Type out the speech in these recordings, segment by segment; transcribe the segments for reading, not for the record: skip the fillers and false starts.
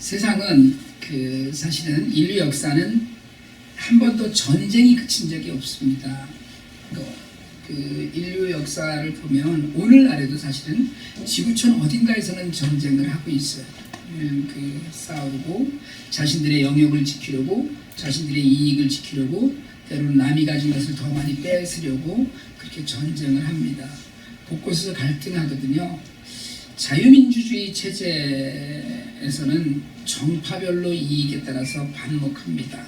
세상은 사실은 인류 역사는 한 번도 전쟁이 그친 적이 없습니다. 인류 역사를 보면 오늘날에도 사실은 지구촌 어딘가에서는 전쟁을 하고 있어요. 싸우고 자신들의 영역을 지키려고, 자신들의 이익을 지키려고, 때로는 남이 가진 것을 더 많이 뺏으려고 그렇게 전쟁을 합니다. 곳곳에서 갈등하거든요. 자유민주주의 체제에서는 정파별로 이익에 따라서 반목합니다.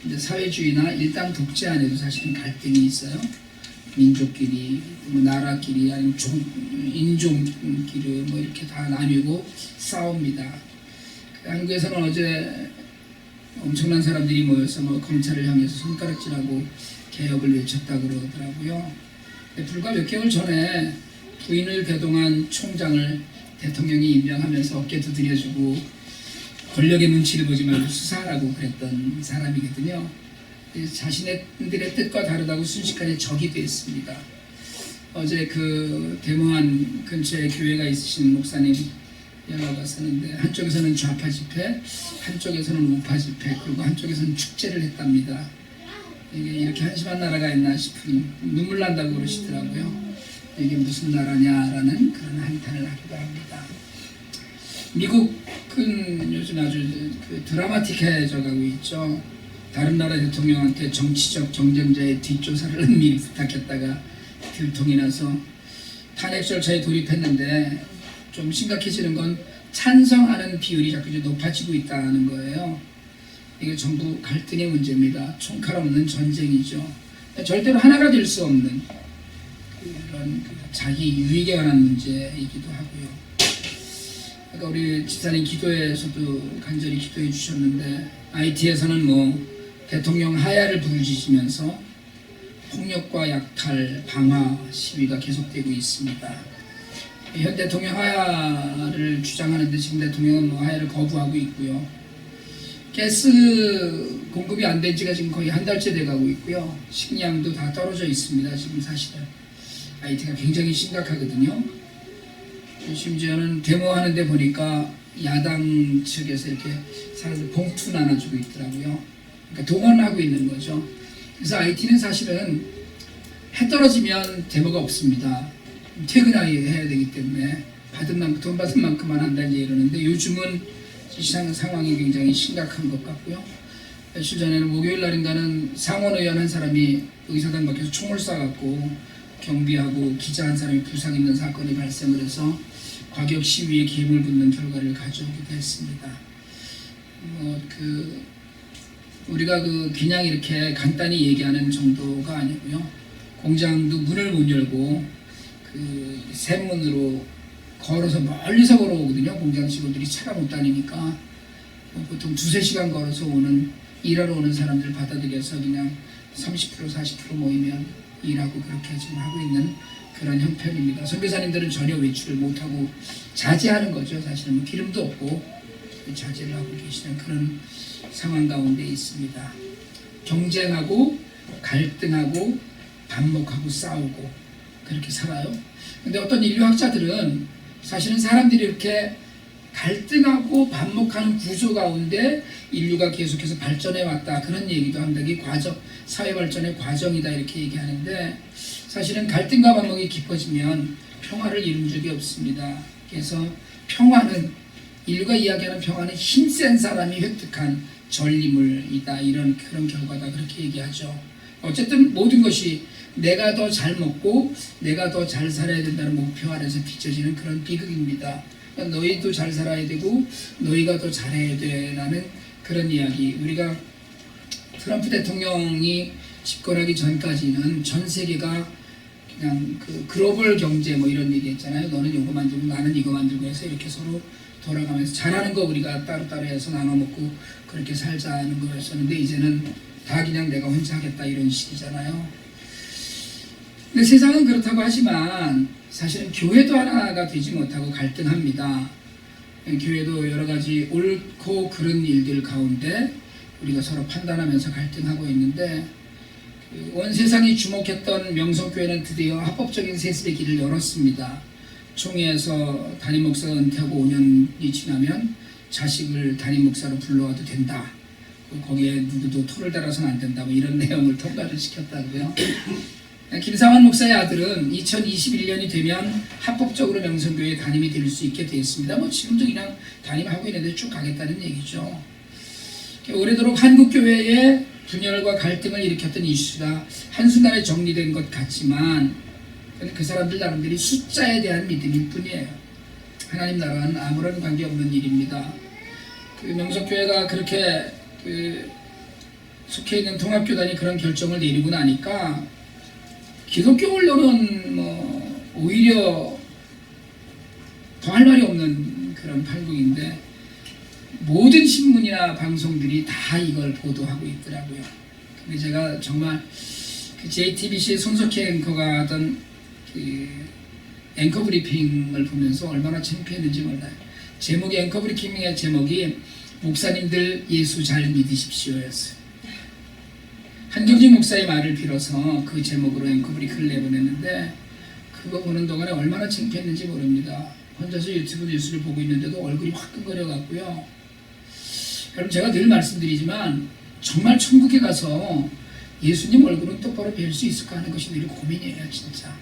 근데 사회주의나 일당 독재 안에도 사실은 갈등이 있어요. 민족끼리, 나라끼리, 아니면 인종끼리 이렇게 다 나뉘고 싸웁니다. 한국에서는 어제 엄청난 사람들이 모여서 검찰을 향해서 손가락질하고 개혁을 외쳤다고 그러더라고요. 불과 몇 개월 전에 부인을 대동한 총장을 대통령이 임명하면서 어깨 두드려주고 권력의 눈치를 보지 말고 수사하라고 그랬던 사람이거든요. 자신들의 뜻과 다르다고 순식간에 적이 됐습니다. 어제 대모한 근처에 교회가 있으신 목사님 연락 왔었는데, 한쪽에서는 좌파 집회, 한쪽에서는 우파 집회, 그리고 한쪽에서는 축제를 했답니다. 이게 이렇게 한심한 나라가 있나 싶은, 눈물 난다고 그러시더라고요. 이게 무슨 나라냐라는 그런 한탄을 하기도 합니다. 미국은 요즘 아주 드라마틱해져 가고 있죠. 다른 나라 대통령한테 정치적 경쟁자의 뒷조사를 은밀히 부탁했다가 들통이 나서 탄핵 절차에 돌입했는데, 좀 심각해지는 건 찬성하는 비율이 자꾸 높아지고 있다는 거예요. 이게 전부 갈등의 문제입니다. 총칼 없는 전쟁이죠. 절대로 하나가 될 수 없는 그런 자기 유익에 관한 문제이기도 하고요. 그러니까 우리 집사님 기도에서도 간절히 기도해 주셨는데, IT에서는 대통령 하야를 부르짖으면서 폭력과 약탈, 방화 시위가 계속되고 있습니다. 현 대통령 하야를 주장하는데 지금 대통령은 하야를 거부하고 있고요. 가스 공급이 안 된 지가 지금 거의 한 달째 돼가고 있고요. 식량도 다 떨어져 있습니다. 지금 사실은 IT가 굉장히 심각하거든요. 심지어는 데모하는데 보니까 야당 측에서 이렇게 사람들 봉투 나눠주고 있더라고요. 그러니까 동원하고 있는 거죠. 그래서 IT는 사실은 해 떨어지면 데모가 없습니다. 퇴근해야 되기 때문에 돈 받은 만큼만 한다 이러는데, 요즘은 시장 상황이 굉장히 심각한 것 같고요. 며칠 전에는 목요일 날인가는 상원의원 한 사람이 의사당 밖에서 총을 쏴갖고 경비하고 기자 한 사람이 부상 입는 사건이 발생을 해서 과격 시위에 기름을 붓는 결과를 가져오기도 했습니다. 우리가 그냥 이렇게 간단히 얘기하는 정도가 아니고요. 공장도 문을 못 열고 샘문으로 걸어서 멀리서 걸어오거든요. 공장 직원들이 차가 못 다니니까 보통 2-3시간 걸어서 일하러 오는 사람들 받아들여서 그냥 30% 40% 모이면 일하고 그렇게 지금 하고 있는 그런 형편입니다. 선교사님들은 전혀 외출을 못하고 자제하는 거죠. 사실은 기름도 없고 자제를 하고 계시는 그런 상황 가운데 있습니다. 경쟁하고 갈등하고 반목하고 싸우고 그렇게 살아요. 근데 어떤 인류학자들은 사실은 사람들이 이렇게 갈등하고 반목하는 구조 가운데 인류가 계속해서 발전해 왔다, 그런 얘기도 합니다. 이게 사회 발전의 과정이다 이렇게 얘기하는데, 사실은 갈등과 반목이 깊어지면 평화를 이룬 적이 없습니다. 그래서 평화는, 인류가 이야기하는 평화는 힘센 사람이 획득한 전리물이다, 그런 결과다 그렇게 얘기하죠. 어쨌든 모든 것이 내가 더 잘 먹고 내가 더 잘 살아야 된다는 목표 아래서 빚어지는 그런 비극입니다. 그러니까 너희도 잘 살아야 되고 너희가 더 잘해야 되라는 그런 이야기. 우리가 트럼프 대통령이 집권하기 전까지는 전 세계가 그냥 글로벌 경제 이런 얘기 했잖아요. 너는 이거 만들고 나는 이거 만들고 해서 이렇게 서로 돌아가면서 잘하는 거 우리가 따로따로 해서 나눠 먹고 그렇게 살자는 거였었는데, 이제는 다 그냥 내가 혼자 하겠다 이런 식이잖아요. 근데 세상은 그렇다고 하지만 사실은 교회도 하나가 되지 못하고 갈등합니다. 교회도 여러 가지 옳고 그른 일들 가운데 우리가 서로 판단하면서 갈등하고 있는데, 온 세상이 주목했던 명성교회는 드디어 합법적인 세습의 길을 열었습니다. 총회에서 담임 목사가 은퇴하고 5년이 지나면 자식을 담임 목사로 불러와도 된다. 거기에 누구도 토를 달아서는 안 된다. 뭐 이런 내용을 통과를 시켰다고요. 김상환 목사의 아들은 2021년이 되면 합법적으로 명성교회 담임이 될 수 있게 되었습니다. 뭐 지금도 그냥 담임하고 있는데 쭉 가겠다는 얘기죠. 오래도록 한국교회에 분열과 갈등을 일으켰던 이슈가 한순간에 정리된 것 같지만 그 사람들 나름대로 숫자에 대한 믿음일 뿐이에요. 하나님 나라와는 아무런 관계없는 일입니다. 그 명성교회가 그렇게 속해 있는 통합교단이 그런 결정을 내리고 나니까 기독교 언론은 뭐 오히려 더 할 말이 없는 그런 판국인데 모든 신문이나 방송들이 다 이걸 보도하고 있더라고요. 근데 제가 정말 그 JTBC의 손석희 앵커가 하던 그 앵커 브리핑을 보면서 얼마나 창피했는지 몰라요. 제목이 앵커 브리핑의 제목이 목사님들 예수 잘 믿으십시오였어요. 한경직 목사의 말을 빌어서 그 제목으로 앵커 브리핑을 내보냈는데 그거 보는 동안에 얼마나 창피했는지 모릅니다. 혼자서 유튜브 뉴스를 보고 있는데도 얼굴이 화끈거려 갖고요. 여러분 제가 늘 말씀드리지만 정말 천국에 가서 예수님 얼굴은 똑바로 뵐 수 있을까 하는 것이 늘 고민이에요. 진짜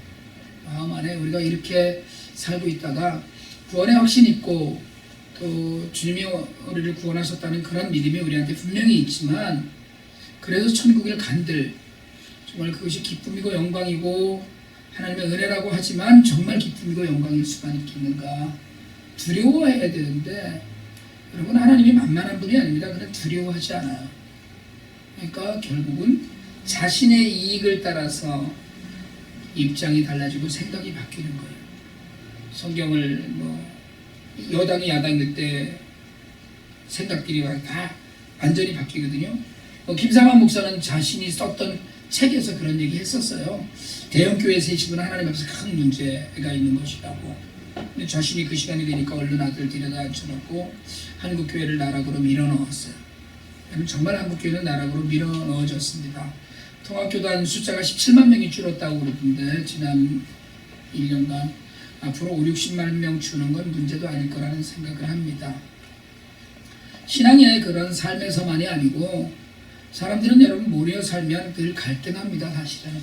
마음 안에 우리가 이렇게 살고 있다가 구원의 확신 있고 또 주님이 우리를 구원하셨다는 그런 믿음이 우리한테 분명히 있지만 그래서 천국을 간들 정말 그것이 기쁨이고 영광이고 하나님의 은혜라고 하지만 정말 기쁨이고 영광일 수만 있겠는가 두려워해야 되는데 여러분 하나님이 만만한 분이 아닙니다. 그냥 두려워하지 않아요. 그러니까 결국은 자신의 이익을 따라서 입장이 달라지고 생각이 바뀌는 거예요. 성경을 뭐 여당이 야당일 때 생각들이 다 완전히 바뀌거든요. 김상환 목사는 자신이 썼던 책에서 그런 얘기 했었어요. 대형교회 세습은 하나님 앞에서 큰 문제가 있는 것이라고. 근데 자신이 그 시간이 되니까 얼른 아들 데려다 앉혀놓고 한국교회를 나락으로 밀어넣었어요. 정말 한국교회는 나락으로 밀어넣어졌습니다. 통합교단 숫자가 17만 명이 줄었다고 그러던데 지난 1년간 앞으로 5, 60만 명 주는 건 문제도 아닐 거라는 생각을 합니다. 신앙의 그런 삶에서만이 아니고 사람들은 여러분 모여 살면 늘 갈등합니다. 사실은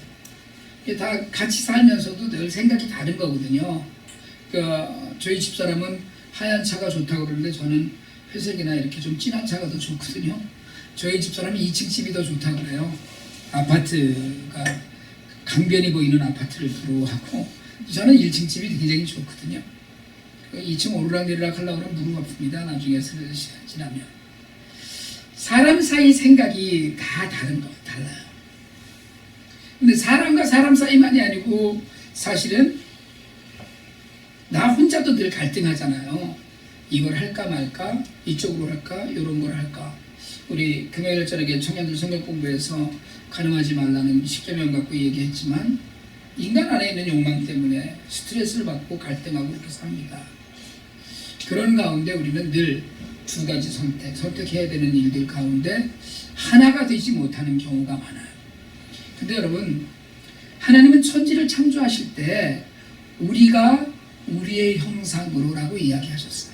다 같이 살면서도 늘 생각이 다른 거거든요. 그러니까 저희 집사람은 하얀 차가 좋다고 그러는데 저는 회색이나 이렇게 좀 진한 차가 더 좋거든요. 저희 집사람은 2층 집이 더 좋다고 그래요. 아파트가 강변이 보이는 아파트를 부러워하고 저는 1층 집이 굉장히 좋거든요. 2층 오르락내리락 하려고 하면 무릎 아픕니다. 나중에 시간 지나면. 사람 사이 생각이 다 다른 거 달라요. 근데 사람과 사람 사이만이 아니고 사실은 나 혼자도 늘 갈등하잖아요. 이걸 할까 말까, 이쪽으로 할까, 이런 걸 할까. 우리 금요일 저녁에 청년들 성경 공부에서 가능하지 말라는 10계명 갖고 얘기했지만 인간 안에 있는 욕망 때문에 스트레스를 받고 갈등하고 그렇게 삽니다. 그런 가운데 우리는 늘 두 가지 선택해야 되는 일들 가운데 하나가 되지 못하는 경우가 많아요. 근데 여러분 하나님은 천지를 창조하실 때 우리가 우리의 형상으로라고 이야기하셨어요.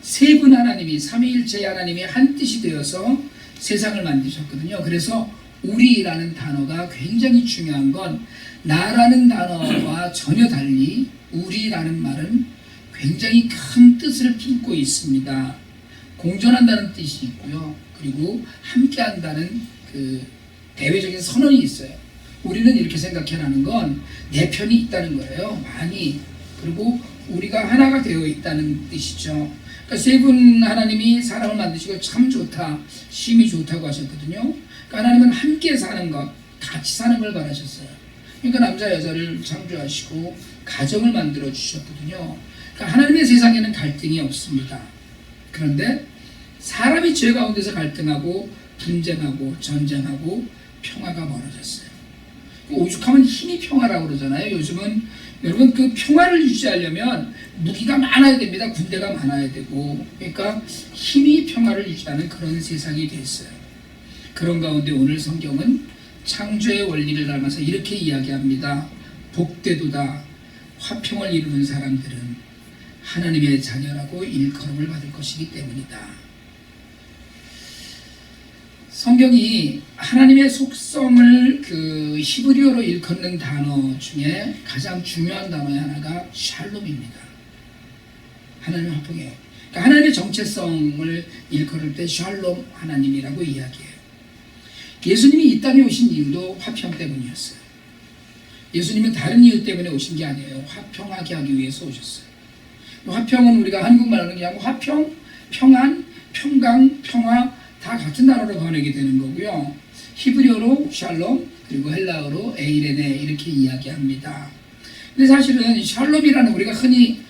세 분 하나님이 삼위일체 하나님이 한 뜻이 되어서 세상을 만드셨거든요. 그래서 우리라는 단어가 굉장히 중요한 건 나라는 단어와 전혀 달리 우리라는 말은 굉장히 큰 뜻을 품고 있습니다. 공존한다는 뜻이 있고요. 그리고 함께한다는 그 대외적인 선언이 있어요. 우리는 이렇게 생각해라는 건 내 편이 있다는 거예요. 많이. 그리고 우리가 하나가 되어 있다는 뜻이죠. 그러니까 세 분 하나님이 사람을 만드시고 참 좋다, 심히 좋다고 하셨거든요. 그러니까 하나님은 함께 사는 것, 같이 사는 걸 바라셨어요. 그러니까 남자 여자를 창조하시고 가정을 만들어 주셨거든요. 그러니까 하나님의 세상에는 갈등이 없습니다. 그런데 사람이 죄 가운데서 갈등하고 분쟁하고 전쟁하고 평화가 멀어졌어요. 오죽하면 힘이 평화라고 그러잖아요. 요즘은 여러분 그 평화를 유지하려면 무기가 많아야 됩니다. 군대가 많아야 되고 그러니까 힘이 평화를 유지하는 그런 세상이 됐어요. 그런 가운데 오늘 성경은 창조의 원리를 닮아서 이렇게 이야기합니다. 복되도다 화평을 이루는 사람들은 하나님의 자녀라고 일컬음을 받을 것이기 때문이다. 성경이 하나님의 속성을 그 히브리어로 일컫는 단어 중에 가장 중요한 단어의 하나가 샬롬입니다. 하나님 화평이에요. 그러니까 하나님의 정체성을 일컬을 때 샬롬 하나님이라고 이야기해요. 예수님이 이 땅에 오신 이유도 화평 때문이었어요. 예수님은 다른 이유 때문에 오신 게 아니에요. 화평하게 하기 위해서 오셨어요. 화평은 우리가 한국말로는 그냥 화평, 평안, 평강, 평화 다 같은 단어로 번역이 되는 거고요. 히브리어로 샬롬, 그리고 헬라어로 에이레네 이렇게 이야기합니다. 근데 사실은 샬롬이라는 우리가 흔히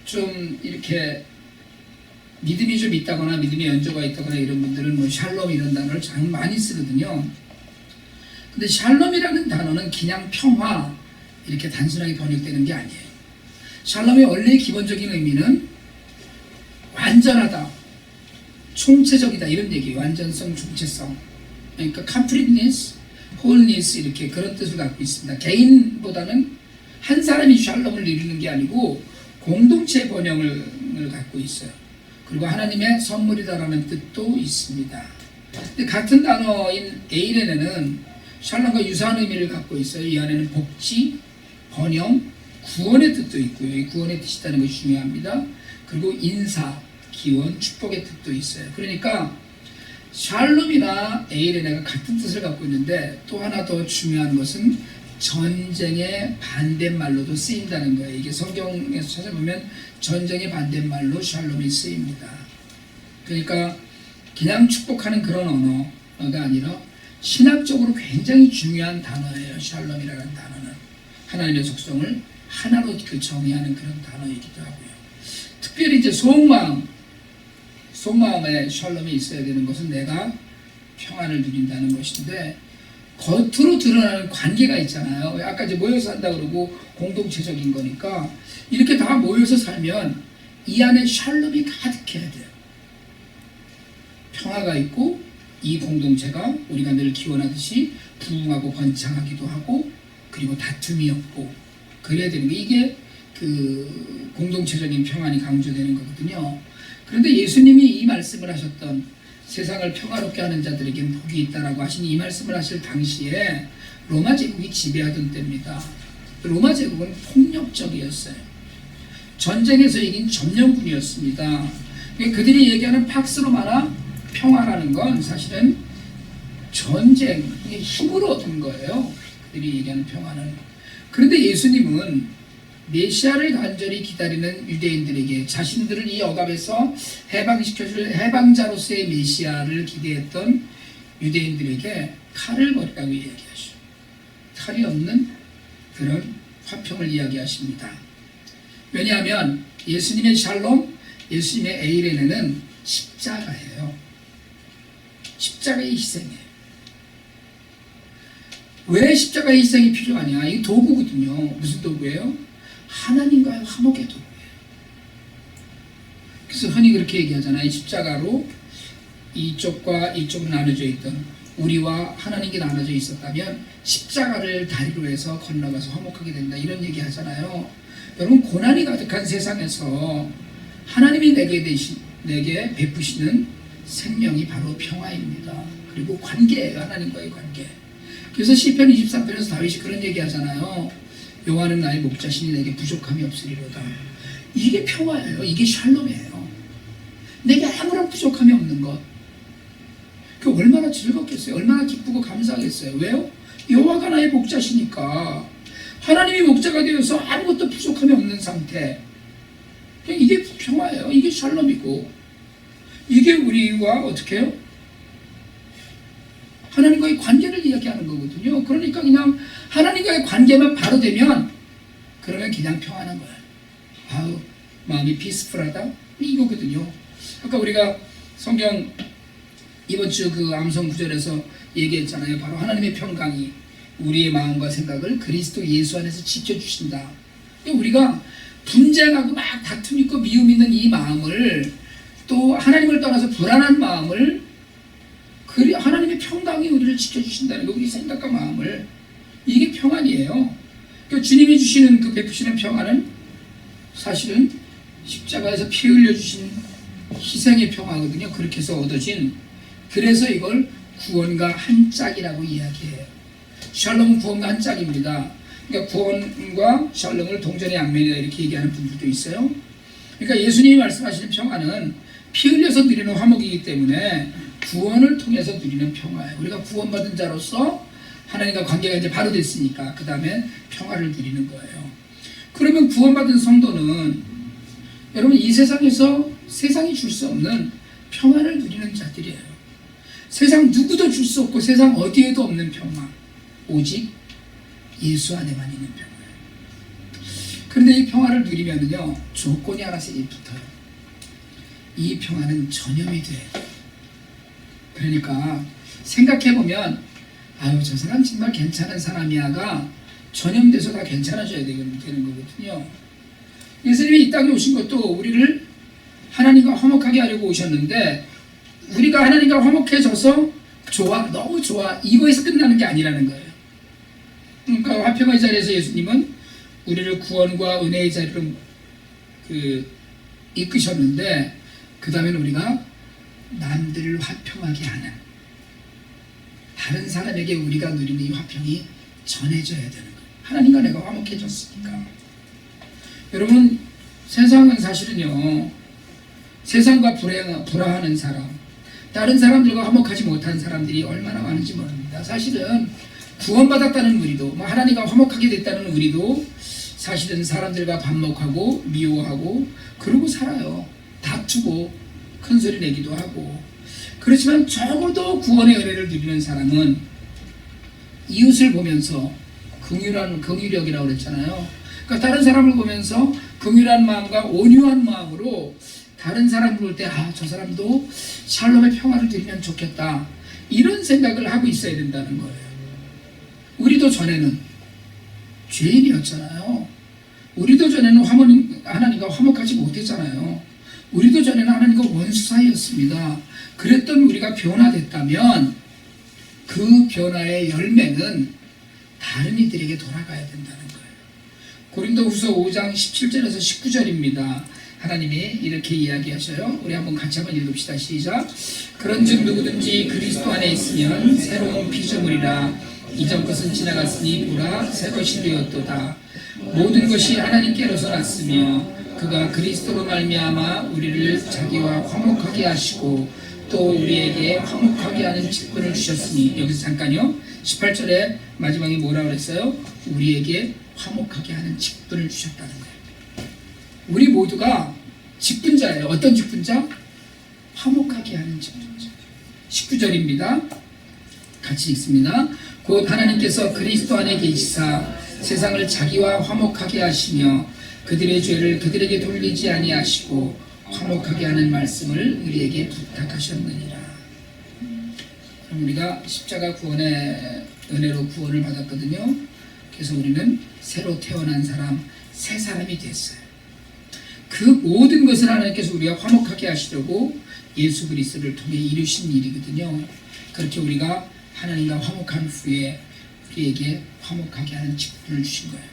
좀 이렇게 믿음이 좀 있다거나 믿음의 연조가 있다거나 이런 분들은 뭐 샬롬 이런 단어를 참 많이 쓰거든요. 근데 샬롬이라는 단어는 그냥 평화 이렇게 단순하게 번역되는 게 아니에요. 샬롬의 원래 기본적인 의미는 완전하다, 총체적이다 이런 얘기예요. 완전성, 총체성. 그러니까 completeness, wholeness 이렇게 그런 뜻을 갖고 있습니다. 개인보다는 한 사람이 샬롬을 이루는 게 아니고 공동체 번영을 갖고 있어요. 그리고 하나님의 선물이다라는 뜻도 있습니다. 근데 같은 단어인 에이레네는 샬롬과 유사한 의미를 갖고 있어요. 이 안에는 복지, 번영, 구원의 뜻도 있고요. 이 구원의 뜻이 있다는 것이 중요합니다. 그리고 인사, 기원, 축복의 뜻도 있어요. 그러니까 샬롬이나 에이레네가 같은 뜻을 갖고 있는데 또 하나 더 중요한 것은 전쟁의 반대말로도 쓰인다는 거예요. 이게 성경에서 찾아보면 전쟁의 반대말로 샬롬이 쓰입니다. 그러니까 그냥 축복하는 그런 언어가 아니라 신학적으로 굉장히 중요한 단어예요. 샬롬이라는 단어는 하나님의 속성을 하나로 정의하는 그런 단어이기도 하고요. 특별히 이제 속마음에 샬롬이 있어야 되는 것은 내가 평안을 누린다는 것인데 겉으로 드러나는 관계가 있잖아요. 아까 이제 모여서 산다 그러고 공동체적인 거니까 이렇게 다 모여서 살면 이 안에 샬롬이 가득해야 돼요. 평화가 있고 이 공동체가 우리가 늘 기원하듯이 부흥하고 번창하기도 하고 그리고 다툼이 없고 그래야 되는 게 이게 그 공동체적인 평안이 강조되는 거거든요. 그런데 예수님이 이 말씀을 하셨던 세상을 평화롭게 하는 자들에게 복이 있다라고 하신 이 말씀을 하실 당시에 로마 제국이 지배하던 때입니다. 로마 제국은 폭력적이었어요. 전쟁에서 이긴 점령군이었습니다. 그들이 얘기하는 팍스 로마나 평화라는 건 사실은 전쟁의 힘으로 얻은 거예요. 그들이 얘기하는 평화는. 그런데 예수님은 메시아를 간절히 기다리는 유대인들에게 자신들을 이 억압에서 해방시켜줄 해방자로서의 메시아를 기대했던 유대인들에게 칼을 버리라고 이야기하시죠. 칼이 없는 그런 화평을 이야기하십니다. 왜냐하면 예수님의 샬롬, 예수님의 에이레네는 십자가예요. 십자가의 희생이에요. 왜 십자가의 희생이 필요하냐? 이게 도구거든요. 무슨 도구예요? 하나님과의 화목의 도구예요. 그래서 흔히 그렇게 얘기하잖아요. 십자가로 이쪽과 이쪽으로 나눠져 있던 우리와 하나님께 나눠져 있었다면 십자가를 다리로 해서 건너가서 화목하게 된다. 이런 얘기 하잖아요. 여러분 고난이 가득한 세상에서 하나님이 내게 베푸시는 생명이 바로 평화입니다. 그리고 관계예요. 하나님과의 관계. 그래서 시편 23편에서 다윗이 그런 얘기 하잖아요. 여호와는 나의 목자시니 내게 부족함이 없으리로다. 이게 평화예요. 이게 샬롬이에요. 내게 아무런 부족함이 없는 것. 그 얼마나 즐겁겠어요. 얼마나 기쁘고 감사하겠어요. 왜요? 여호와가 나의 목자시니까. 하나님이 목자가 되어서 아무것도 부족함이 없는 상태. 이게 평화예요. 이게 샬롬이고 이게 우리와 어떻게 해요? 하나님과의 관계를 이야기하는 거거든요. 그러니까 그냥 하나님과의 관계만 바로 되면 그러면 그냥 평안한 거예요. 아우 마음이 피스풀하다 이거거든요. 아까 우리가 성경 이번 주 그 암송 구절에서 얘기했잖아요. 바로 하나님의 평강이 우리의 마음과 생각을 그리스도 예수 안에서 지켜주신다. 우리가 분쟁하고 막 다툼 있고 미움 있는 이 마음을 또 하나님을 떠나서 불안한 마음을 하나님의 평강이 우리를 지켜주신다는 거. 우리 생각과 마음을 이게 평안이에요. 그러니까 주님이 주시는 그 베푸시는 평안은 사실은 십자가에서 피 흘려주신 희생의 평화거든요. 그렇게 해서 얻어진, 그래서 이걸 구원과 한 짝이라고 이야기해요. 샬롬은 구원과 한 짝입니다. 그러니까 구원과 샬롬을 동전의 양면이다 이렇게 얘기하는 분들도 있어요. 그러니까 예수님이 말씀하시는 평화는 피 흘려서 누리는 화목이기 때문에 구원을 통해서 누리는 평화예요. 우리가 구원받은 자로서 하나님과 관계가 이제 바로 됐으니까 그 다음에 평화를 누리는 거예요. 그러면 구원받은 성도는 여러분 이 세상에서 세상이 줄 수 없는 평화를 누리는 자들이에요. 세상 누구도 줄 수 없고 세상 어디에도 없는 평화, 오직 예수 안에만 있는 평화예요. 그런데 이 평화를 누리면요 조건이 하나씩 붙어요. 이 평화는 전염이 돼요. 그러니까 생각해보면 아유 저 사람 정말 괜찮은 사람이야가 전염돼서 다 괜찮아져야 되는 거거든요. 예수님이 이 땅에 오신 것도 우리를 하나님과 화목하게 하려고 오셨는데 우리가 하나님과 화목해져서 좋아, 너무 좋아 이거에서 끝나는 게 아니라는 거예요. 그러니까 화평의 자리에서 예수님은 우리를 구원과 은혜의 자리로 이끄셨는데 그 다음에는 우리가 남들을 화평하게 하는, 다른 사람에게 우리가 누리는 이 화평이 전해져야 되는 거예요. 하나님과 내가 화목해졌으니까. 여러분 세상은 사실은요 세상과 불화하는 사람, 다른 사람들과 화목하지 못한 사람들이 얼마나 많은지 모릅니다. 사실은 구원받았다는 우리도, 하나님과 화목하게 됐다는 우리도 사실은 사람들과 반목하고 미워하고 그러고 살아요. 다투고 큰소리 내기도 하고. 그렇지만 적어도 구원의 은혜를 누리는 사람은 이웃을 보면서 긍휼력이라고 그랬잖아요. 그러니까 다른 사람을 보면서 긍휼한 마음과 온유한 마음으로 다른 사람을 볼 때 저 사람도 샬롬의 평화를 누리면 좋겠다 이런 생각을 하고 있어야 된다는 거예요. 우리도 전에는 죄인이었잖아요. 우리도 전에는 하나님과 화목하지 못했잖아요. 우리도 전에는 하나님과 원수 사이였습니다. 그랬던 우리가 변화됐다면 그 변화의 열매는 다른 이들에게 돌아가야 된다는 거예요. 고린도후서 5장 17절에서 19절입니다. 하나님이 이렇게 이야기하셔요. 우리 한번 같이 한번 읽읍시다. 시작. 그런즉 누구든지 그리스도 안에 있으면 새로운 피조물이라 이전 것은 지나갔으니 보라 새 것이 되었도다. 모든 것이 하나님께로서 났으며 그가 그리스도로 말미암아 우리를 자기와 화목하게 하시고 또 우리에게 화목하게 하는 직분을 주셨으니, 여기서 잠깐요 18절에 마지막에 뭐라고 그랬어요? 우리에게 화목하게 하는 직분을 주셨다는 거예요. 우리 모두가 직분자예요. 어떤 직분자? 화목하게 하는 직분자. 19절입니다. 같이 읽습니다. 곧 하나님께서 그리스도 안에 계시사 세상을 자기와 화목하게 하시며 그들의 죄를 그들에게 돌리지 아니하시고 화목하게 하는 말씀을 우리에게 부탁하셨느니라. 그럼 우리가 십자가 구원의 은혜로 구원을 받았거든요. 그래서 우리는 새로 태어난 사람, 새 사람이 됐어요. 그 모든 것을 하나님께서 우리가 화목하게 하시려고 예수 그리스도를 통해 이루신 일이거든요. 그렇게 우리가 하나님과 화목한 후에 우리에게 화목하게 하는 직분을 주신 거예요.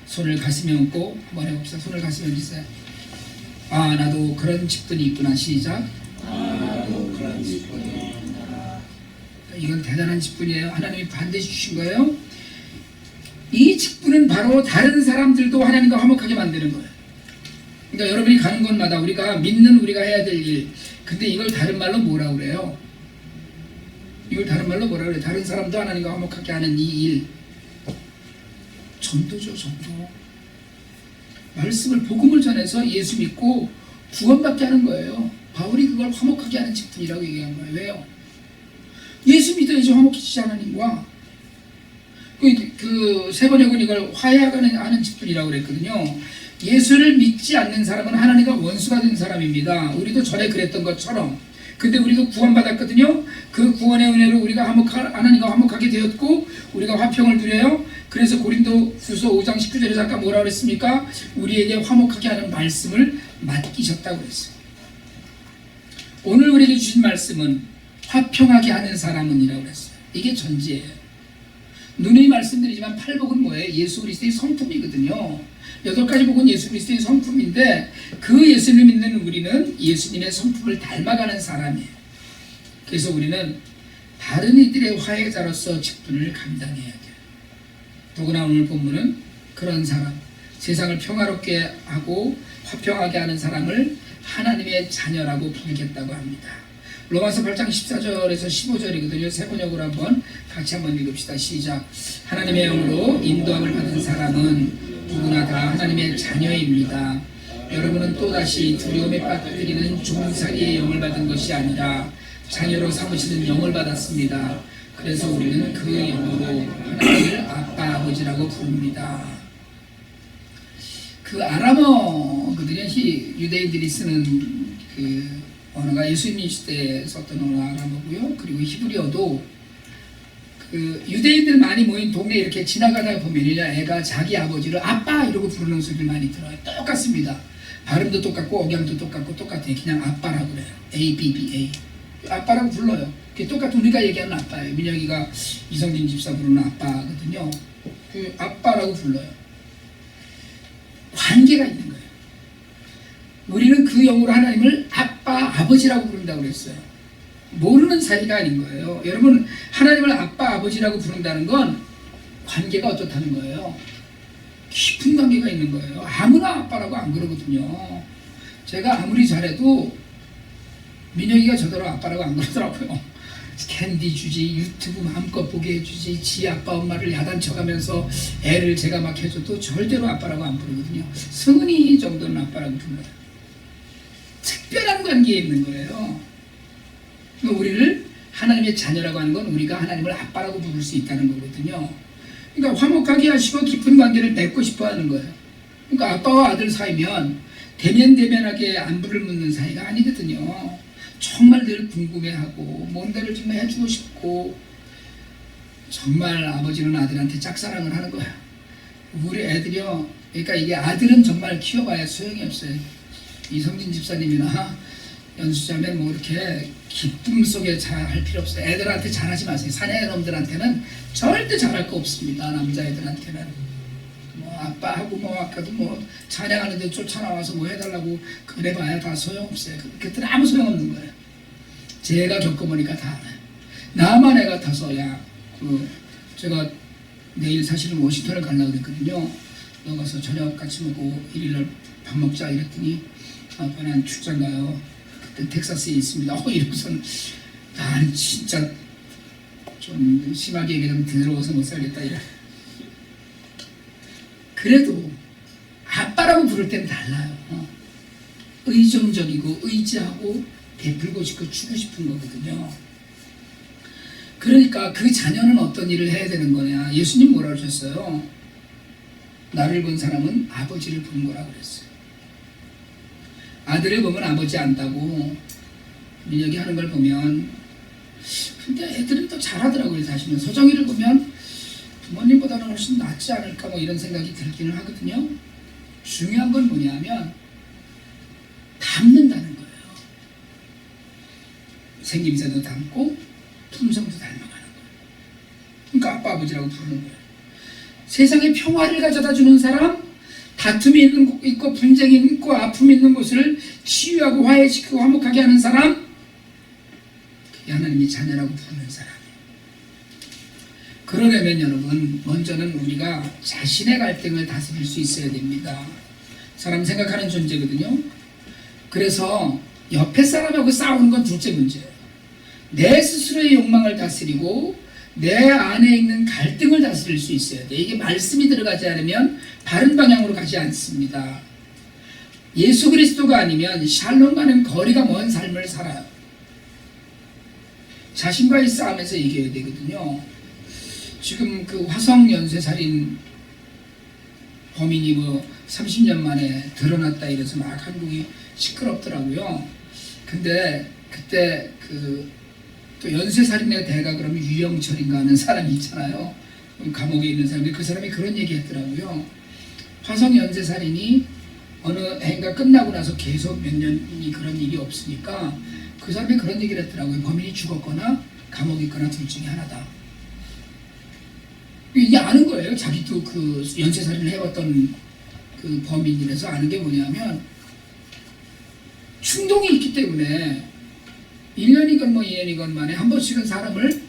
손을 가슴에 얹고 한번 해봅시다. 손을 가슴에 얹으세요. 나도 그런 직분이 있구나. 시작. 나도 그런 직분이 있구나. 이건 대단한 직분이에요. 하나님이 반드시 주신 거예요. 이 직분은 바로 다른 사람들도 하나님과 화목하게 만드는 거예요. 그러니까 여러분이 가는 곳마다 우리가 믿는 우리가 해야 될 일, 근데 이걸 다른 말로 뭐라고 그래요? 이걸 다른 말로 뭐라고 그래요? 다른 사람도 하나님과 화목하게 하는 이 일, 전도죠. 전도. 말씀을, 복음을 전해서 예수 믿고 구원받게 하는 거예요. 바울이 그걸 화목하게 하는 직분이라고 얘기한 거예요. 왜요? 예수 믿어야지 화목해지지 하나님과. 세 번째 군 이걸 화해하는 하는 직분이라고 그랬거든요. 예수를 믿지 않는 사람은 하나님과 원수가 된 사람입니다. 우리도 전에 그랬던 것처럼. 근데 우리도 구원받았거든요. 그 구원의 은혜로 우리가 하나님과 화목하게 되었고 우리가 화평을 누려요. 그래서 고린도후서 5장 19절에 아까 뭐라고 그랬습니까? 우리에게 화목하게 하는 말씀을 맡기셨다고 그랬어요. 오늘 우리에게 주신 말씀은 화평하게 하는 사람은 이라고 그랬어요. 이게 전제예요. 누누이 말씀드리지만 팔복은 뭐예요? 예수 그리스도의 성품이거든요. 8가지 복은 예수 그리스도의 성품인데 그 예수를 믿는 우리는 예수님의 성품을 닮아가는 사람이에요. 그래서 우리는 다른 이들의 화해자로서 직분을 감당해야 돼요. 더구나 오늘 본문은 그런 사람, 세상을 평화롭게 하고 화평하게 하는 사람을 하나님의 자녀라고 부르겠다고 합니다. 로마서 8장 14절에서 15절이거든요. 세 번역으로 같이 한번 읽읍시다. 시작. 하나님의 영으로 인도함을 받은 사람은 누구나 다 하나님의 자녀입니다. 여러분은 또다시 두려움에 빠뜨리는 종살이의 영을 받은 것이 아니라 자녀로 삼으시는 영을 받았습니다. 그래서 우리는 그 영으로 하나님을 아빠 아버지라고 부릅니다. 그 아람어 그들이 유대인들이 쓰는 그 언어가 예수님 시대에 썼던 언어 아람어고요. 그리고 히브리어도 그 유대인들 많이 모인 동네 이렇게 지나가다 보면 애가 자기 아버지를 아빠 이러고 부르는 소리를 많이 들어요. 똑같습니다. 발음도 똑같고 억양도 똑같고 똑같아요. 그냥 아빠라고 그래요. A-B-B-A. 아빠라고 불러요. 그게 똑같은 우리가 얘기하는 아빠예요. 민혁이가 이성진 집사 부르는 아빠거든요. 그 아빠라고 불러요. 관계가 있는 거예요. 우리는 그 영으로 하나님을 아빠, 아버지라고 부른다고 그랬어요. 모르는 사이가 아닌 거예요. 여러분, 하나님을 아빠, 아버지라고 부른다는 건 관계가 어떻다는 거예요. 깊은 관계가 있는 거예요. 아무나 아빠라고 안 그러거든요. 제가 아무리 잘해도 민혁이가 저더러 아빠라고 안 그러더라고요. 캔디 주지, 유튜브 마음껏 보게 해주지, 지 아빠 엄마를 야단쳐가면서 애를 제가 막 해줘도 절대로 아빠라고 안 부르거든요. 성은이 정도는 아빠라고 불러요. 특별한 관계에 있는 거예요. 그러니까 우리를 하나님의 자녀라고 하는 건 우리가 하나님을 아빠라고 부를 수 있다는 거거든요. 그러니까 화목하게 하시고 깊은 관계를 맺고 싶어 하는 거예요. 그러니까 아빠와 아들 사이면 대면대면하게 안부를 묻는 사이가 아니거든요. 정말 늘 궁금해하고 뭔가를 좀 해주고 싶고 정말 아버지는 아들한테 짝사랑을 하는 거야. 우리 애들이요. 그러니까 이게 아들은 정말 키워봐야 소용이 없어요. 이성진 집사님이나 연수자매 뭐 이렇게 기쁨 속에 잘할 필요 없어요. 애들한테 잘하지 마세요. 사내놈들한테는 절대 잘할 거 없습니다. 남자애들한테는 뭐 아빠하고 뭐 아까도 뭐 찬양하는데 쫓아나와서 뭐 해달라고 그래봐야 다 소용없어요. 그때는 아무 소용없는 거예요. 제가 겪어보니까 다 알아요. 나만 애 같아서 제가 내일 사실은 워싱턴을 가려고 그랬거든요. 너 가서 저녁 같이 먹고 일요일날 밥 먹자 이랬더니 아빠 난 출장 가요. 그때 텍사스에 있습니다. 이러고서는 난 진짜 좀 심하게 얘기하면 더러워서 못 살겠다 이래. 그래도 아빠라고 부를 때는 달라요. 의존적이고 의지하고 베풀고 싶고 주고 싶은 거거든요. 그러니까 그 자녀는 어떤 일을 해야 되는 거냐. 예수님 뭐라 그러셨어요? 나를 본 사람은 아버지를 본 거라고 그랬어요. 아들을 보면 아버지 안다고 민혁이 하는 걸 보면 근데 애들은 또 잘하더라고요. 사실은 서정이를 보면 부모님보다는 훨씬 낫지 않을까 뭐 이런 생각이 들기는 하거든요. 중요한 건 뭐냐면 닮는다는 거예요. 생김새도 닮고 품성도 닮아가는 거예요. 그러니까 아빠 아버지라고 부르는 거예요. 세상에 평화를 가져다 주는 사람, 다툼이 있고 분쟁이 있고 아픔이 있는 곳을 치유하고 화해시키고 화목하게 하는 사람, 그게 하나님의 자녀라고 부르는 사람이에요. 그러려면 여러분 먼저는 우리가 자신의 갈등을 다스릴 수 있어야 됩니다. 사람 생각하는 존재거든요. 그래서 옆에 사람하고 싸우는 건 둘째 문제예요. 내 스스로의 욕망을 다스리고 내 안에 있는 갈등을 다스릴 수 있어야 돼. 이게 말씀이 들어가지 않으면 바른 방향으로 가지 않습니다. 예수 그리스도가 아니면 샬롬과는 거리가 먼 삶을 살아요. 자신과의 싸움에서 이겨야 되거든요. 지금 그 화성 연쇄살인 범인이 뭐 30년 만에 드러났다 이래서 막 한국이 시끄럽더라고요. 근데 그때 또 연쇄살인의 대가 그러면 유영철인가 하는 사람이 있잖아요. 감옥에 있는 사람인데 그 사람이 그런 얘기 했더라고요. 화성 연쇄살인이 어느 해인가 끝나고 나서 계속 몇 년이 그런 일이 없으니까 그 사람이 그런 얘기를 했더라고요. 범인이 죽었거나 감옥에 있거나 둘 중에 하나다. 이게 아는 거예요. 자기도 그 연쇄살인을 해왔던 그 범인이라서 아는 게 뭐냐면 충동이 있기 때문에 1년이건 뭐 2년이건 만에 한 번씩은 사람을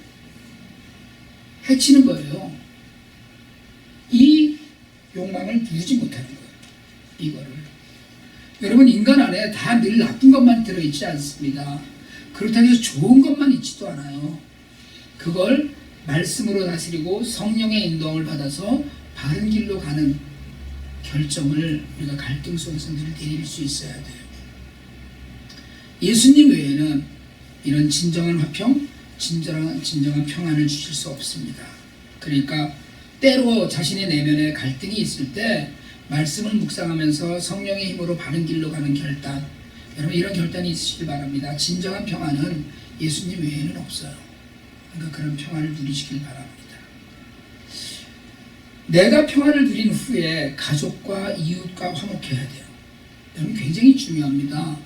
해치는 거예요. 이 욕망을 누르지 못하는 거예요. 이거를. 여러분, 인간 안에 다 늘 나쁜 것만 들어있지 않습니다. 그렇다고 해서 좋은 것만 있지도 않아요. 그걸 말씀으로 다스리고 성령의 인도함을 받아서 바른 길로 가는 결정을 우리가 갈등 속에서 늘 내릴 수 있어야 돼요. 예수님 외에는 이런 진정한 화평, 진정한 평안을 주실 수 없습니다. 그러니까 때로 자신의 내면에 갈등이 있을 때 말씀을 묵상하면서 성령의 힘으로 바른 길로 가는 결단, 여러분 이런 결단이 있으시길 바랍니다. 진정한 평안은 예수님 외에는 없어요. 그러니까 그런 평안을 누리시길 바랍니다. 내가 평안을 누린 후에 가족과 이웃과 화목해야 돼요. 여러분 굉장히 중요합니다.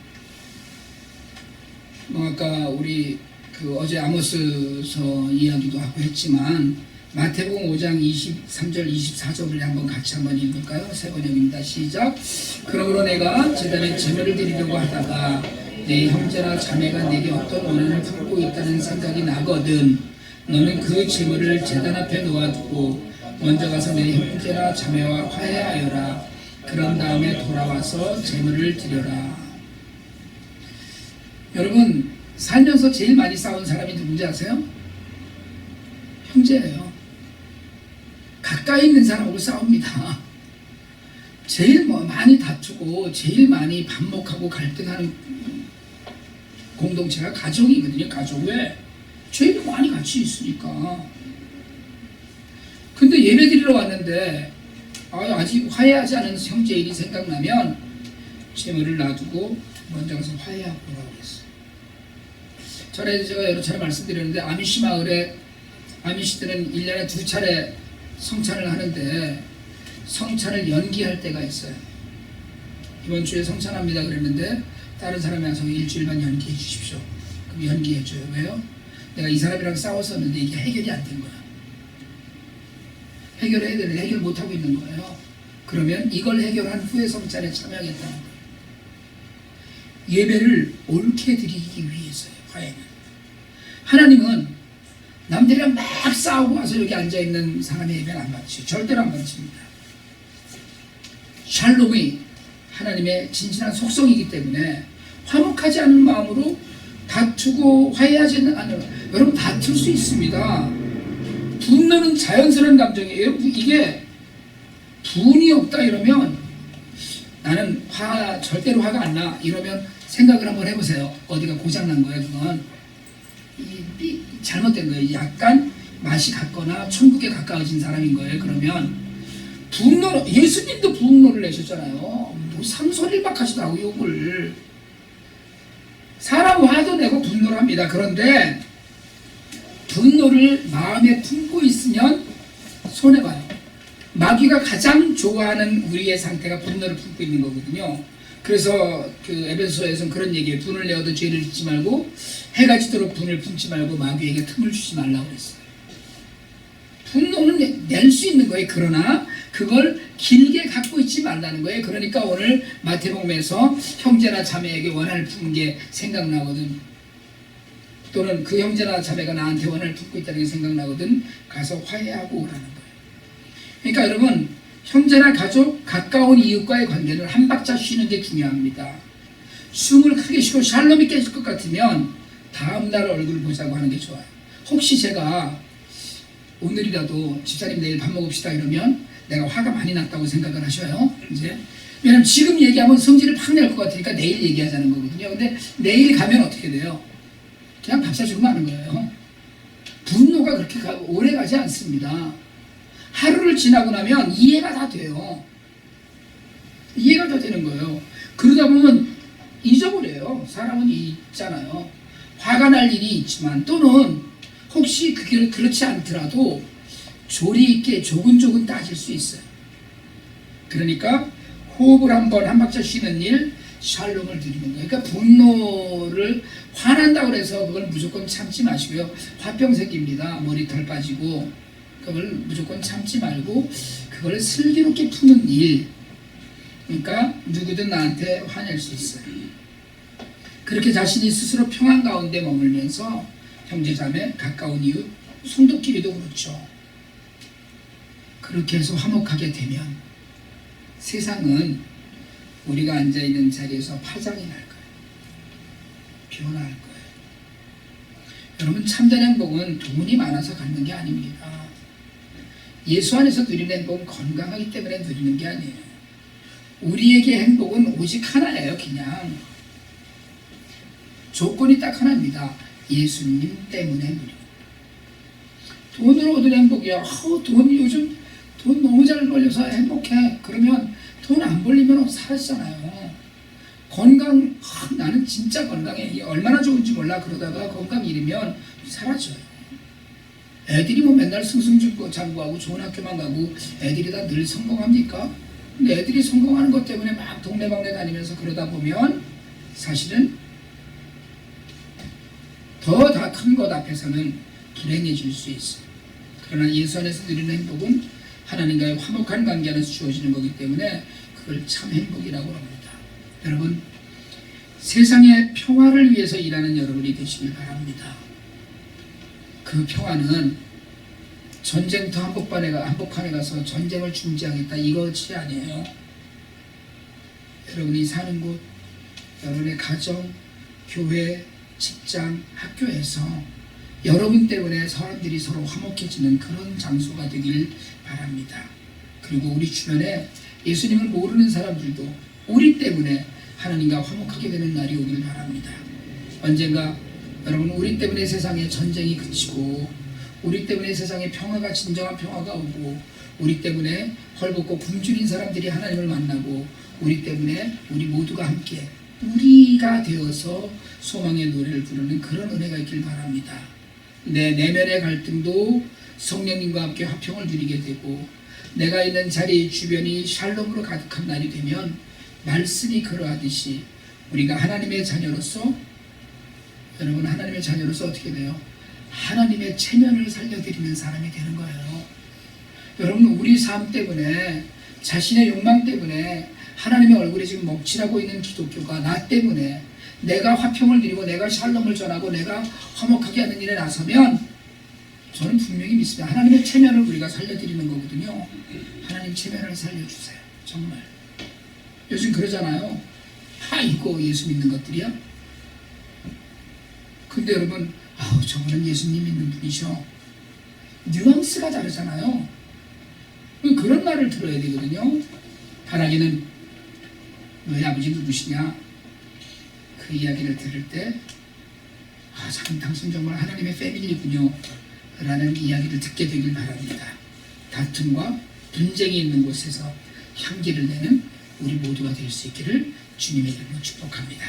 뭐 아까 우리 그 어제 아모스서 이야기도 하고 했지만 마태복음 5장 23절 24절을 한번 같이 한번 읽을까요? 세 번역입니다. 시작. 그러므로 내가 제단에 제물을 드리려고 하다가 내 형제나 자매가 내게 어떤 원한을 품고 있다는 생각이 나거든 너는 그 제물을 제단 앞에 놓아두고 먼저 가서 내 형제나 자매와 화해하여라. 그런 다음에 돌아와서 제물을 드려라. 여러분 살면서 제일 많이 싸운 사람이 누군지 아세요? 형제예요. 가까이 있는 사람하고 싸웁니다. 제일 많이 다투고 제일 많이 반목하고 갈등하는 공동체가 가족이거든요. 가족 왜? 제일 많이 같이 있으니까. 근데 예배 드리러 왔는데 아직 화해하지 않은 형제 일이 생각나면 제물을 놔두고 먼저 가서 화해하고 오라고 그랬어요. 전에 제가 여러 차례 말씀드렸는데 아미시 마을에 아미시들은 1년에 2차례 성찬을 하는데 성찬을 연기할 때가 있어요. 이번 주에 성찬합니다 그랬는데 다른 사람이 와서 일주일만 연기해 주십시오. 그럼 연기해 줘요. 왜요? 내가 이 사람이랑 싸웠었는데 이게 해결이 안 된 거야. 해결해야 되는데 해결 못하고 있는 거예요. 그러면 이걸 해결한 후에 성찬에 참여하겠다는 거예요. 예배를 옳게 드리기 위해서요. 화해는. 하나님은 남들이랑 막 싸우고 와서 여기 앉아있는 사람의 예배는 안 받으시죠. 절대로 안 받으십니다. 샬롬이 하나님의 진실한 속성이기 때문에 화목하지 않은 마음으로 다투고 화해하지 않는, 여러분 다툴 수 있습니다. 분노는 자연스러운 감정이에요. 이게 분이 없다 이러면 나는 절대로 화가 안 나 이러면 생각을 한번 해보세요. 어디가 고장난 거예요. 그건 잘못된 거예요. 약간 맛이 같거나 천국에 가까워진 사람인 거예요. 그러면 예수님도 분노를 내셨잖아요. 뭐 상소리를 막 하시더라고. 욕을. 사람 화도 내고 분노를 합니다. 그런데 분노를 마음에 품고 있으면 손해봐요. 마귀가 가장 좋아하는 우리의 상태가 분노를 품고 있는 거거든요. 그래서 그 에베소서에서는 그런 얘기예요. 분을 내어도 죄를 짓지 말고 해가 지도록 분을 품지 말고 마귀에게 틈을 주지 말라고 그랬어요. 분노는 낼 수 있는 거예요. 그러나 그걸 길게 갖고 있지 말라는 거예요. 그러니까 오늘 마태복음에서 형제나 자매에게 원한을 품은 게 생각나거든. 또는 그 형제나 자매가 나한테 원한을 품고 있다는 게 생각나거든. 가서 화해하고 오라는 거예요. 그러니까 여러분 형제나 가족, 가까운 이웃과의 관계를 한 박자 쉬는 게 중요합니다. 숨을 크게 쉬고 샬롬이 깨질 것 같으면 다음날 얼굴 보자고 하는 게 좋아요. 혹시 제가 오늘이라도 집사님 내일 밥 먹읍시다 이러면 내가 화가 많이 났다고 생각을 하셔요. 이제 왜냐면 지금 얘기하면 성질을 팍 낼 것 같으니까 내일 얘기하자는 거거든요. 근데 내일 가면 어떻게 돼요? 그냥 밥 사주고 마는 거예요. 분노가 그렇게 오래 가지 않습니다. 하루를 지나고 나면 이해가 다 돼요. 이해가 다 되는 거예요. 그러다 보면 잊어버려요. 사람은 있잖아요. 화가 날 일이 있지만 또는 혹시 그게 그렇지 않더라도 조리 있게 조근조근 따질 수 있어요. 그러니까 호흡을 한 박자 쉬는 일, 샬롬을 드리는 거예요. 그러니까 분노를 화난다고 해서 그걸 무조건 참지 마시고요. 화병 생깁니다. 머리털 빠지고 그걸 무조건 참지 말고 그걸 슬기롭게 푸는 일. 그러니까 누구든 나한테 화낼 수 있어요. 그렇게 자신이 스스로 평안 가운데 머물면서 형제자매, 가까운 이웃, 성도끼리도 그렇죠. 그렇게 해서 화목하게 되면 세상은 우리가 앉아있는 자리에서 파장이 날 거예요. 변화할 거예요. 여러분, 참된 행복은 돈이 많아서 갖는 게 아닙니다. 예수 안에서 누리는 행복은 건강하기 때문에 누리는 게 아니에요. 우리에게 행복은 오직 하나예요. 그냥 조건이 딱 하나입니다. 예수님 때문에 누리는. 돈으로 얻은 행복이야. 돈 요즘 돈 너무 잘 벌려서 행복해. 그러면 돈 안 벌리면 사라지잖아요. 건강, 나는 진짜 건강해. 얼마나 좋은지 몰라. 그러다가 건강 잃으면 사라져요. 애들이 뭐 맨날 승승장구하고 좋은 학교만 가고 애들이 다 늘 성공합니까? 근데 애들이 성공하는 것 때문에 막 동네방네 다니면서 그러다 보면 사실은 더 다 큰 것 앞에서는 불행해질 수 있어요. 그러나 예수 안에서 누리는 행복은 하나님과의 화목한 관계 안에서 주어지는 거기 때문에 그걸 참 행복이라고 합니다. 여러분, 세상의 평화를 위해서 일하는 여러분이 되시길 바랍니다. 그 평화는 전쟁터 한복판에 가서 전쟁을 중지하겠다 이것이 아니에요. 여러분이 사는 곳, 여러분의 가정, 교회, 직장, 학교에서 여러분 때문에 사람들이 서로 화목해지는 그런 장소가 되길 바랍니다. 그리고 우리 주변에 예수님을 모르는 사람들도 우리 때문에 하나님과 화목하게 되는 날이 오길 바랍니다. 언젠가 여러분, 우리 때문에 세상에 전쟁이 그치고 우리 때문에 세상에 평화가, 진정한 평화가 오고 우리 때문에 헐벗고 굶주린 사람들이 하나님을 만나고 우리 때문에 우리 모두가 함께 우리가 되어서 소망의 노래를 부르는 그런 은혜가 있길 바랍니다. 내 내면의 갈등도 성령님과 함께 화평을 누리게 되고 내가 있는 자리 주변이 샬롬으로 가득한 날이 되면 말씀이 그러하듯이 우리가 하나님의 자녀로서, 여러분, 하나님의 자녀로서 어떻게 돼요? 하나님의 체면을 살려드리는 사람이 되는 거예요. 여러분, 우리 삶 때문에, 자신의 욕망 때문에 하나님의 얼굴에 지금 먹칠하고 있는 기독교가 나 때문에 내가 화평을 누리고 내가 샬롬을 전하고 내가 화목하게 하는 일에 나서면 저는 분명히 믿습니다. 하나님의 체면을 우리가 살려드리는 거거든요. 하나님 체면을 살려주세요. 정말. 요즘 그러잖아요. 이거 예수 믿는 것들이야? 근데 여러분, 저분은 예수님 믿는 분이셔. 뉘앙스가 다르잖아요. 그런 말을 들어야 되거든요. 바라기는 너희 아버지 누구시냐? 그 이야기를 들을 때 당신 정말 하나님의 패밀리군요 라는 이야기를 듣게 되길 바랍니다. 다툼과 분쟁이 있는 곳에서 향기를 내는 우리 모두가 될 수 있기를 주님의 이름으로 축복합니다.